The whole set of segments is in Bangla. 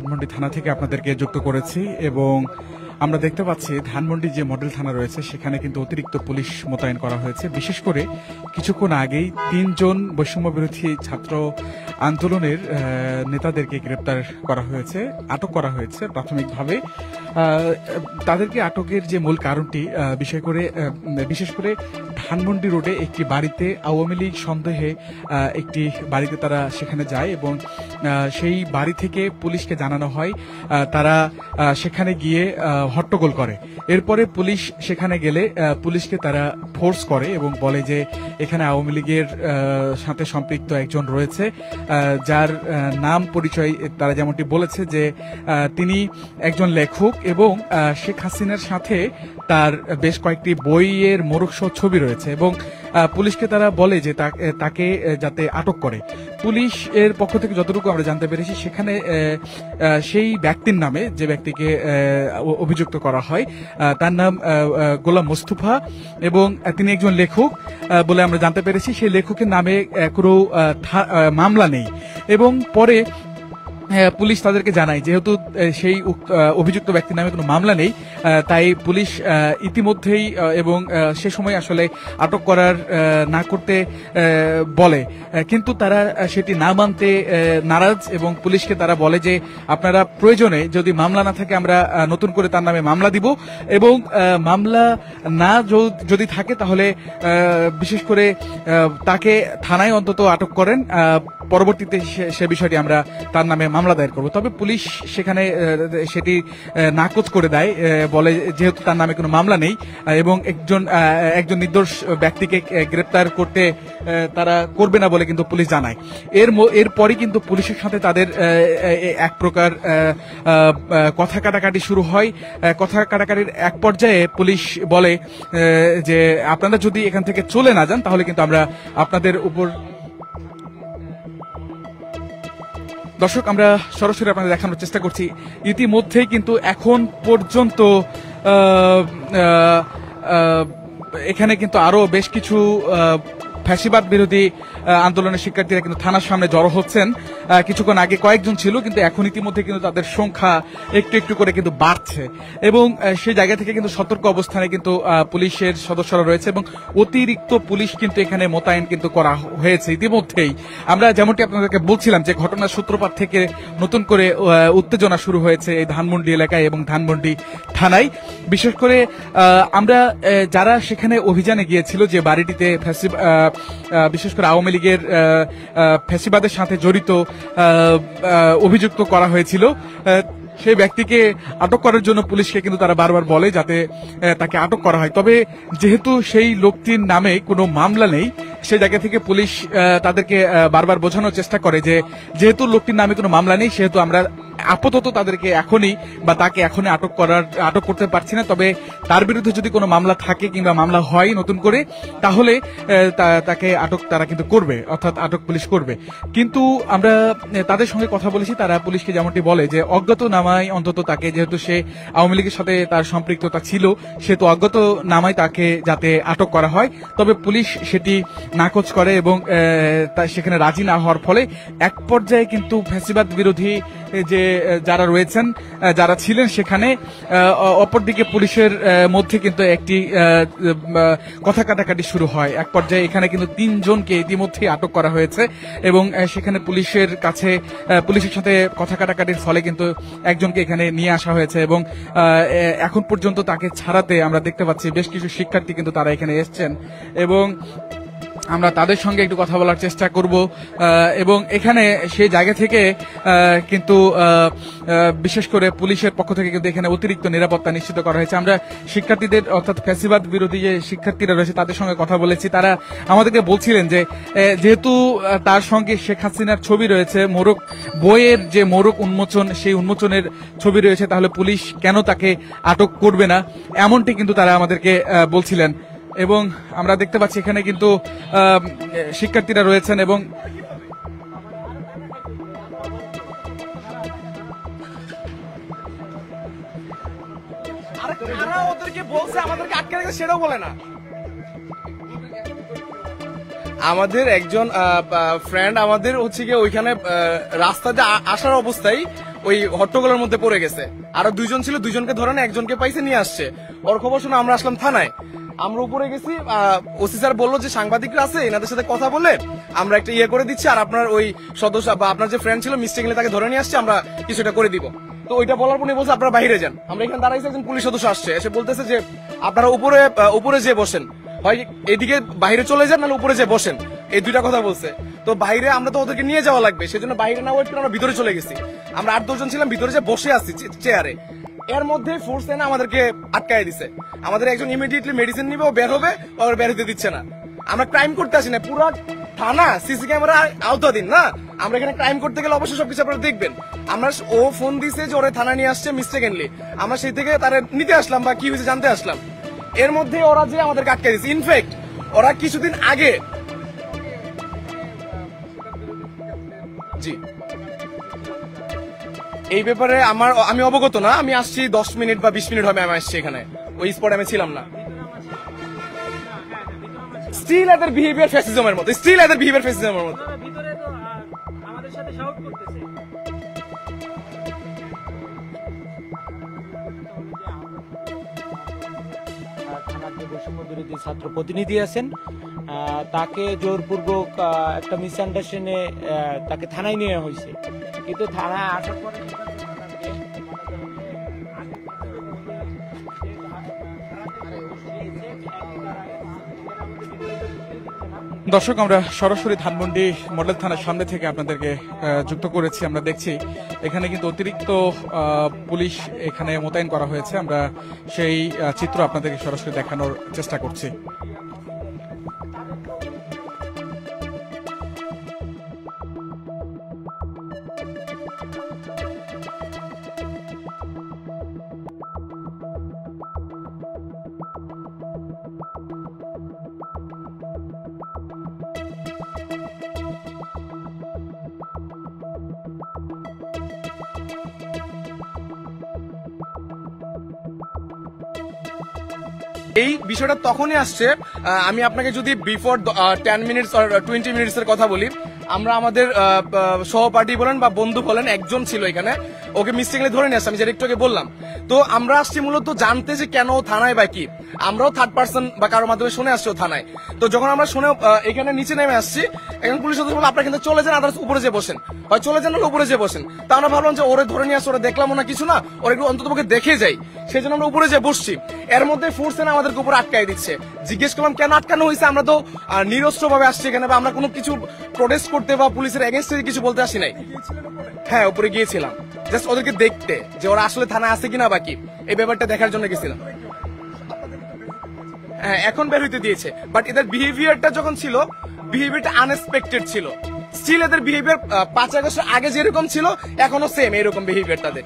ধানমন্ডি থানা থেকে আপনাদেরকে যুক্ত করেছি এবং আমরা দেখতে পাচ্ছি ধানমন্ডি যে মডেল থানা রয়েছে সেখানে কিন্তু অতিরিক্ত পুলিশ মোতায়েন করা হয়েছে। বিশেষ করে কিছুক্ষণ আগেই 3 জন বৈষম্য বিরোধী ছাত্র আন্দোলনের নেতাদেরকে গ্রেপ্তার করা হয়েছে, আটক করা হয়েছে প্রাথমিকভাবে। তাদেরকে আটকের যে মূল কারণটি বিশেষ করে ধানমন্ডি রোডে একটি বাড়িতে আওয়ামী লীগ সন্দেহে একটি বাড়িতে তারা সেখানে যায় এবং সেই বাড়ি থেকে পুলিশকে জানানো হয়। তারা সেখানে গিয়ে হট্টগোল করে। এরপরে পুলিশ সেখানে গেলে পুলিশকে তারা ফোর্স করে এবং বলে যে এখানে আওয়ামী লীগের সাথে সম্পৃক্ত একজন রয়েছে, যার নাম পরিচয় তারা যেমনটি বলেছে যে তিনি একজন লেখক এবং শেখ হাসিনার সাথে তার বেশ কয়েকটি বইয়ের মোড়কসহ ছবি রয়েছে এবং পুলিশকে তারা বলে যে তাকে যাতে আটক করে। পুলিশ এর পক্ষ থেকে যতটুকু আমরা জানতে পেরেছি সেখানে সেই ব্যক্তির নামে, যে ব্যক্তিকে অভিযুক্ত করা হয়, তার নাম গোলাম মোস্তফা এবং তিনি একজন লেখক বলে আমরা জানতে পেরেছি। সেই লেখকের নামে কোনো মামলা নেই এবং পরে পুলিশ তাদেরকে জানায় যেহেতু সেই অভিযুক্ত ব্যক্তির নামে কোনো মামলা নেই, তাই পুলিশ ইতিমধ্যেই এবং সে সময় আসলে আটক করার না করতে বলে, কিন্তু তারা সেটি না মানতে নারাজ এবং পুলিশকে তারা বলে যে আপনারা প্রয়োজনে যদি মামলা না থাকে আমরা নতুন করে তার নামে মামলা দিব এবং মামলা না যদি থাকে তাহলে বিশেষ করে তাকে থানায় অন্তত আটক করেন, পরবর্তীতে সে বিষয়টি আমরা তার নামে মামলা দায়ের করব। তবে পুলিশ সেখানে সেটি নাকচ করে দেয়, বলে যেহেতু তার নামে কোনো মামলা নেই এবং একজন নির্দোষ ব্যক্তিকে গ্রেপ্তার করতে তারা করবে না বলে কিন্তু পুলিশ জানায়। এরপরই কিন্তু পুলিশের সাথে তাদের এক প্রকার কথা কাটাকাটি শুরু হয়। কথা কাটাকাটির এক পর্যায়ে পুলিশ বলে যে আপনারা যদি এখান থেকে চলে না যান তাহলে কিন্তু আমরা আপনাদের উপর। দর্শক, আমরা সরাসরি আপনাদের দেখানোর চেষ্টা করছি। ইতিমধ্যেই কিন্তু এখন পর্যন্ত এখানে কিন্তু আরো বেশ কিছু ফ্যাসিবাদ বিরোধী আন্দোলনের শিক্ষার্থীরা কিন্তু থানার সামনে জড়ো হচ্ছেন। কিছুক্ষণ আগে কয়েকজন ছিল, কিন্তু এখন ইতিমধ্যে কিন্তু তাদের সংখ্যা একটু একটু করে কিন্তু বাড়ছে এবং সেই জায়গা থেকে কিন্তু সতর্ক অবস্থানে কিন্তু পুলিশের সদস্যরা রয়েছে এবং অতিরিক্ত পুলিশ কিন্তু এখানে মোতায়েন কিন্তু করা হয়েছে ইতিমধ্যেই। আমরা যেমনটি আপনাদেরকে বলছিলাম যে ঘটনার সূত্রপাত থেকে নতুন করে উত্তেজনা শুরু হয়েছে এই ধানমন্ডি এলাকায় এবং ধানমন্ডি থানায়। বিশেষ করে আমরা যারা সেখানে অভিযানে গিয়েছিল, যে বাড়িটিতে বিশেষ করে আওয়ামী লীগের ফ্যাসিবাদের সাথে জড়িত অভিযুক্ত করা হয়েছিল, সেই ব্যক্তিকে আটক করার জন্য পুলিশকে কিন্তু তারা বারবার বলে যাতে তাকে আটক করা হয়। তবে যেহেতু সেই লোকটির নামে কোনো মামলা নেই, সেই জায়গা থেকে পুলিশ তাদেরকে বারবার বোঝানোর চেষ্টা করে যে যেহেতু লোকটির নামে কোনো মামলা নেই সেহেতু আমরা আপাতত তাদেরকে তাকে এখনই আটক করতে পারছি না। তবে তার বিরুদ্ধে যদি কোনো মামলা থাকে কিংবা মামলা হয় নতুন করে, তাহলে তাকে আটক তারা কিন্তু করবে, অর্থাৎ আটক পুলিশ করবে। কিন্তু আমরা তাদের সঙ্গে কথা বলেছি, তারা পুলিশকে যেমনটি বলে যে অজ্ঞাতনামায় অন্তত তাকে, যেহেতু সে আওয়ামী লীগের সাথে তার সম্পৃক্ততা ছিল, সেহেতু অজ্ঞাতনামায় তাকে যাতে আটক করা হয়। তবে পুলিশ সেটি নাকচ করে এবং সেখানে রাজি না হওয়ার ফলে এক পর্যায়ে কিন্তু ফ্যাসিবাদ বিরোধী যে যারা রয়েছেন, যারা ছিলেন সেখানে, অপরদিকে পুলিশের মধ্যে কিন্তু একটি কথা কাটাকাটি শুরু হয়। এক পর্যায়ে এখানে কিন্তু 3 জনকে ইতিমধ্যে আটক করা হয়েছে এবং সেখানে পুলিশের সাথে কথা কাটাকাটির ফলে কিন্তু একজনকে এখানে নিয়ে আসা হয়েছে এবং এখন পর্যন্ত তাকে ছাড়াতে আমরা দেখতে পাচ্ছি বেশ কিছু শিক্ষার্থী কিন্তু তারা এখানে এসছেন এবং আমরা তাদের সঙ্গে একটু কথা বলার চেষ্টা করব এবং এখানে সেই জায়গা থেকে কিন্তু বিশেষ করে পুলিশের পক্ষ থেকে কিন্তু এখানে অতিরিক্ত নিরাপত্তা নিশ্চিত করা হয়েছে। আমরা শিক্ষার্থীদের, অর্থাৎ ফ্যাসিবাদ বিরোধী যে শিক্ষার্থীরা রয়েছে তাদের সঙ্গে কথা বলেছি। তারা আমাদেরকে বলছিলেন যে যেহেতু তার সঙ্গে শেখ হাসিনার ছবি রয়েছে, বইয়ের যে মোড়ক উন্মোচন, সেই উন্মোচনের ছবি রয়েছে, তাহলে পুলিশ কেন তাকে আটক করবে না, এমনটি কিন্তু তারা আমাদেরকে বলছিলেন। এবং আমরা দেখতে পাচ্ছি এখানে কিন্তু শিক্ষার্থীরা রয়েছেন এবং ওদেরকে বলছে আমাদেরকে আটকে রেখেছে সেটাও বলে না। আমাদের একজন ফ্রেন্ড আমাদের হচ্ছে গিয়ে ওইখানে রাস্তাতে আসার অবস্থায় ওই হট্টগোলের মধ্যে পড়ে গেছে। আরো দুইজন ছিল, দুইজনকে ধরে না একজনকে পাইছে নিয়ে আসছে। ওর খবর শুনে আমরা আসলাম থানায়। আমরা উপরে গেছি, ওসি স্যার বললো যে সাংবাদিকরা আছে, এনাদের সাথে কথা বলে আমরা একটা ইয়ে করে দিচ্ছি, আর আপনার ওই সদস্য বা আপনার যে ফ্রেন্ড ছিল মিস্টেকলি তাকে ধরে নিয়ে আসছে, আমরা কিছুটা করে দিব। তো ওইটা বলার পরে বলছে আপনারা বাইরে যান। আমরা এখানে দাঁড়াইছি, একজন পুলিশ সদস্য আসছে, এসে বলতেছে যে আপনারা উপরে যে বসেন, হয় এদিকে বাইরে চলে যান নাহলে উপরে যে বসেন, এই দুইটা কথা বলছে। তো বাইরে আমরা তো ওদেরকে নিয়ে যাওয়া লাগবে, সেজন্য বাইরে না ওয়েট করে আমরা ভিতরে চলে গেছি। আমরা 8-10 জন ছিলাম, ভিতরে যে বসে আছি চেয়ারে। এর মধ্যে ফোর্স এনে আমাদেরকে আটকায় দিছে। আমাদের একজন ইমিডিয়েটলি মেডিসিন নিবে, ও বের হবে, ওর বের হতে দিচ্ছে না। আমরা ক্রাইম করতে আসি না, পুরো থানা সিসি ক্যামেরা আওতাধীন না। আমরা এখানে ক্রাইম করতে গেলে অবশ্যই সবকিছু আপনারা দেখবেন। আমরা ও ফোন দিছে যে ওরে থানা নিয়ে আসছে মিস্টেকেনলি, আমরা সেই থেকে তারা নিতে আসলাম বা কি হয়েছে জানতে আসলাম। এর মধ্যে ওরা যে আমাদেরকে আটকায় দিচ্ছে। ইনফ্যাক্ট ওরা কিছুদিন আগে জি এই ব্যাপারে আমি অবগত না। আমি আসছি 10 মিনিট বা 20 মিনিট হবে আমি আসছি এখানে, ওই স্পটে আমি ছিলাম না। স্টিল এদের বিহেভিয়ার ফ্যাসিজমের মতো, স্টিল এদের বিহেভিয়ার ফ্যাসিজমের মতো। ভিতরে তো আমাদের সাথে শাউট করতেছে। থানার যে বৈষম্য বিরোধী ছাত্র প্রতিনিধি আছেন, তাকে জোরপূর্বক একটা মিসআন্ডারস্ট্যান্ডে তাকে থানায় নেওয়া হয়েছে, কিন্তু থানায় আসার পরে দর্শক, আমরা সরাসরি ধানমন্ডি মডেল থানার সামনে থেকে আপনাদেরকে যুক্ত করেছি। আমরা দেখছি এখানে কিন্তু অতিরিক্ত পুলিশ এখানে মোতায়েন করা হয়েছে। আমরা সেই চিত্র আপনাদেরকে সরাসরি দেখানোর চেষ্টা করছি। এই বিষয়টা তখনই আসছে, আমি আপনাকে যদি বিফোর 10 মিনিটস আর 20 মিনিটস এর কথা বলি। আমরা আমাদের সহপাঠী বলেন বা বন্ধু বলেন, একজন ছিল এখানে, ওকে মিস্টেকলি ধরে নিয়ে আসছে, আমি যেটা একটু আগে বললাম। তো আমরা আসছি মূলত জানতে যে কেন থানায় বা কি। আমরাও থার্ড পার্সন বা কারোর মাধ্যমে শুনে আসছি থানায়। তো যখন আমরা শুনে এখানে নিচে নেমে আসছি, এখন পুলিশ সদস্য বলে আপনারা কিন্তু চলে যান, আদার্স উপরে যে বসেন, হয় চলে যান না উপরে যে বসেন। তা আমরা ভাবলাম যে ওরে ধরে নিয়ে আসছে, ওরা দেখলাম না কিছু না, ওরা একটু অন্তত দেখে যাই, সেই জন্য আমরা উপরে যে বসছি। এর মধ্যে ফোর্স এনে আমাদেরকে উপরে আটকাই দিচ্ছে। জিজ্ঞেস করলাম কেন আটকানো হয়েছে, আমরা তো নিরস্ত্র ভাবে আসছি এখানে, বা আমরা কোনো কিছু প্রোটেস্ট করতে বা পুলিশের এগেনস্টে কিছু বলতে আসি নাই। হ্যাঁ, উপরে গিয়েছিলাম জাস্ট ওদেরকে দেখতে যে ওরা আসলে থানায় আছে কিনা বাকি, এই ব্যাপারটা দেখার জন্য গেছিলাম। হ্যাঁ, এখন বের হইতে দিয়েছে, বাট এদের বিহেভিয়ারটা যখন ছিল, বিহেভিয়ারটা আনএক্সপেক্টেড ছিল। স্টিল এদের বিহেভিয়ার 5 আগস্টের আগে যেরকম ছিল এখনো সেম এরকম বিহেভিয়ার তাদের।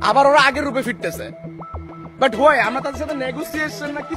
আবার ওরা আগের রূপে ফিরতেছে, বাট হয় আমরা তাদের সাথে নেগোসিয়েশন না কি